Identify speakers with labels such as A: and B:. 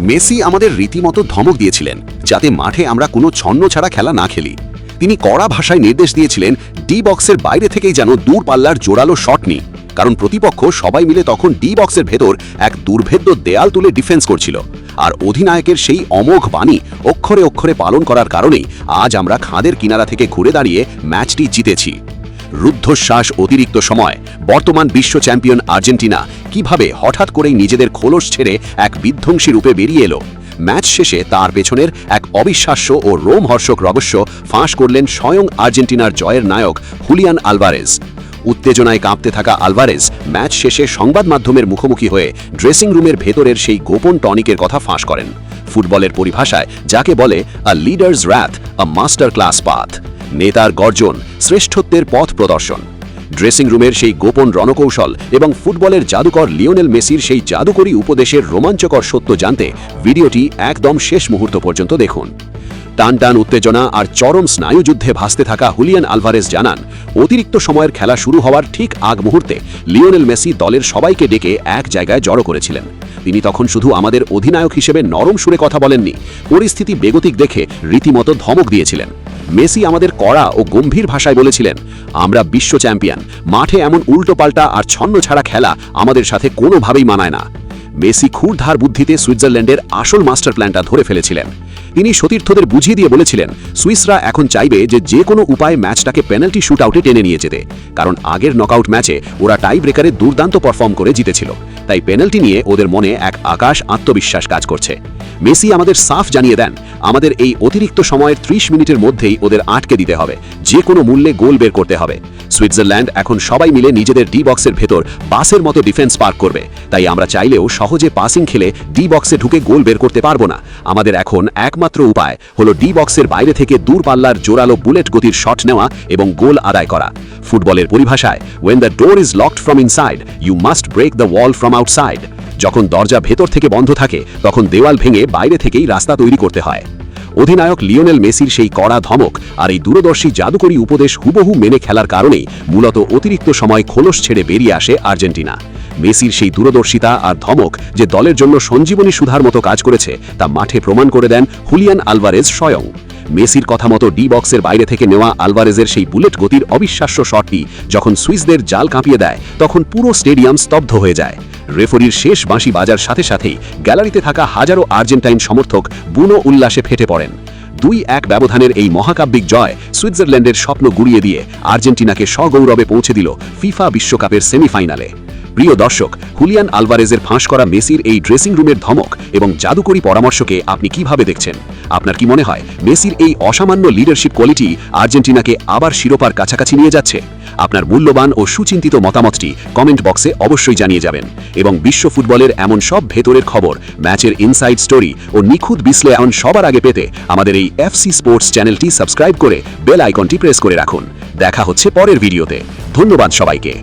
A: Messi আমাদের রীতিমতো ধমক দিয়েছিলেন যাতে মাঠে আমরা কোনো ছন্ন ছাড়া খেলা না খেলি। তিনি কড়া ভাষায় নির্দেশ দিয়েছিলেন ডি বক্সের বাইরে থেকেই যেন দূরপাল্লার জোরালো শট নিই, কারণ প্রতিপক্ষ সবাই মিলে তখন ডি বক্সের ভেতর এক দুর্ভেদ্য দেয়াল তুলে ডিফেন্স করছিল। আর অধিনায়কের সেই অমোঘ বাণী অক্ষরে অক্ষরে পালন করার কারণেই আজ আমরা খাদের কিনারা থেকে ঘুরে দাঁড়িয়ে ম্যাচটি জিতেছি। রুদ্ধশ্বাস অতিরিক্ত সময় বর্তমান বিশ্ব চ্যাম্পিয়ন আর্জেন্টিনা কিভাবে হঠাৎ করেই নিজেদের খোলস ছেড়ে এক বিধ্বংসী রূপে বেরিয়ে এলো। ম্যাচ শেষে তার পেছনের এক অবিশ্বাস্য ও রোমহর্ষক রহস্য ফাঁস করলেন স্বয়ং আর্জেন্টিনার জয়ের নায়ক হুলিয়ান আলভারেজ। উত্তেজনায় কাঁপতে থাকা আলভারেজ ম্যাচ শেষে সংবাদ মাধ্যমের মুখোমুখি হয়ে ড্রেসিং রুমের ভেতরের সেই গোপন টনিকের কথা ফাঁস করেন। ফুটবলের পরিভাষায় যাকে বলে a leader's wrath, a master class path, নেতার গর্জন, শ্রেষ্ঠত্বের পথ প্রদর্শন। ড্রেসিং রুমের সেই গোপন রণকৌশল এবং ফুটবলের জাদুকর লিওনেল মেসির সেই জাদুকরী উপদেশের রোমাঞ্চকর সত্য জানতে ভিডিওটি একদম শেষ মুহূর্ত পর্যন্ত দেখুন। টানটান উত্তেজনা আর চরম স্নায়ুযুদ্ধে ভাসতে থাকা হুলিয়ান আলভারেজ জানান, অতিরিক্ত সময়ের খেলা শুরু হওয়ার ঠিক আগ মুহূর্তে লিওনেল মেসি দলের সবাইকে ডেকে এক জায়গায় জড়ো করেছিলেন। তিনি তখন শুধু আমাদের অধিনায়ক হিসেবে নরম সুরে কথা বলেননি, পরিস্থিতি বেগতিক দেখে রীতিমতো ধমক দিয়েছিলেন। মেসি আমাদের কড়া ও গম্ভীর ভাষায় বলেছিলেন, আমরা বিশ্ব চ্যাম্পিয়ন, মাঠে এমন উল্টোপাল্টা আর ছন্ন ছাড়া খেলা আমাদের সাথে কোনোভাবেই মানায় না। মেসি ক্ষুরধার বুদ্ধিতে সুইজারল্যান্ডের আসল মাস্টার প্ল্যানটা ধরে ফেলেছিলেন। তিনি সতীর্থদের বুঝিয়ে দিয়ে বলেছিলেন, সুইসরা এখন চাইবে যে কোনো উপায়ে ম্যাচটাকে পেনাল্টি শুটআউটে টেনে নিয়ে যেতে, কারণ আগের নকআউট ম্যাচে ওরা টাই ব্রেকারে দুর্দান্ত পারফর্ম করে জিতেছিল। তাই পেনাল্টি নিয়ে ওদের মনে এক আকাশ আত্মবিশ্বাস কাজ করছে। মেসি আমাদের সাফ জানিয়ে দেন, আমাদের এই অতিরিক্ত সময়ের 30 মিনিটের মধ্যেই ওদের আটকে দিতে হবে, যে কোনো মূল্যে গোল বের করতে হবে। সুইজারল্যান্ড এখন সবাই মিলে নিজেদের ডি বক্সের ভেতর বাসের মতো ডিফেন্স পার্ক করবে, তাই আমরা চাইলেও সহজে পাসিং খেলে ডি বক্সে ঢুকে গোল বের করতে পারবো না। আমাদের এখন একমাত্র উপায় হলো ডি বক্সের বাইরে থেকে দূরপাল্লার জোরালো বুলেট গতির শট নেওয়া এবং গোল আদায় করা। ফুটবলের পরিভাষায়, when the door is locked from inside, you must break the wall from outside। যখন দরজা ভেতর থেকে বন্ধ থাকে তখন দেওয়াল ভেঙে বাইরে থেকেই রাস্তা তৈরি করতে হয়। অধিনায়ক লিওনেল মেসির সেই কড়া ধমক আর এই দূরদর্শী জাদুকরী উপদেশ হুবহু মেনে খেলার কারণেই মূলত অতিরিক্ত সময় খোলস ছেড়ে বেরিয়ে আসে আর্জেন্টিনা। মেসির সেই দূরদর্শিতা আর ধমক যে দলের জন্য সঞ্জীবনী সুধার মতো কাজ করেছে তা মাঠে প্রমাণ করে দেন হুলিয়ান আলভারেজ স্বয়ং। মেসির কথা মতো ডি বক্সের বাইরে থেকে নেওয়া আলভারেজের সেই বুলেট গতির অবিশ্বাস্য শটটি যখন সুইসদের জাল কাঁপিয়ে দেয় তখন পুরো স্টেডিয়াম স্তব্ধ হয়ে যায়। রেফারির শেষ বাঁশি বাজার সাথে সাথেই গ্যালারিতে থাকা হাজারো আর্জেন্টাইন সমর্থক বুনো উল্লাসে ফেটে পড়েন। 2-1 ব্যবধানের এই মহাকাব্যিক জয় সুইজারল্যান্ডের স্বপ্ন গুড়িয়ে দিয়ে আর্জেন্টিনাকে সগৌরবে পৌঁছে দিল ফিফা বিশ্বকাপের সেমিফাইনালে। প্রিয় দর্শক, হুলিয়ান আলভারেজের ফাঁস করা মেসির এই ড্রেসিং রুমের ধমক এবং জাদুকরী পরামর্শকে আপনি কিভাবে দেখছেন? আপনার কি মনে হয় মেসির এই অসামান্য লিডারশিপ কোয়ালিটি আর্জেন্টিনাকে আবার শিরোপার কাছাকাছি নিয়ে যাচ্ছে? আপনার মূল্যবান ও সুচিন্তিত মতামতটি কমেন্ট বক্সে অবশ্যই জানিয়ে যাবেন এবং বিশ্ব ফুটবলের এমন সব ভেতরের খবর, ম্যাচের ইনসাইড স্টোরি ও নিখুঁত বিশ্লেষণ সবার আগে পেতে আমাদের এই এফসি স্পোর্টস চ্যানেলটি সাবস্ক্রাইব করে বেল আইকনটি প্রেস করে রাখুন। দেখা হচ্ছে পরের ভিডিওতে। ধন্যবাদ সবাইকে।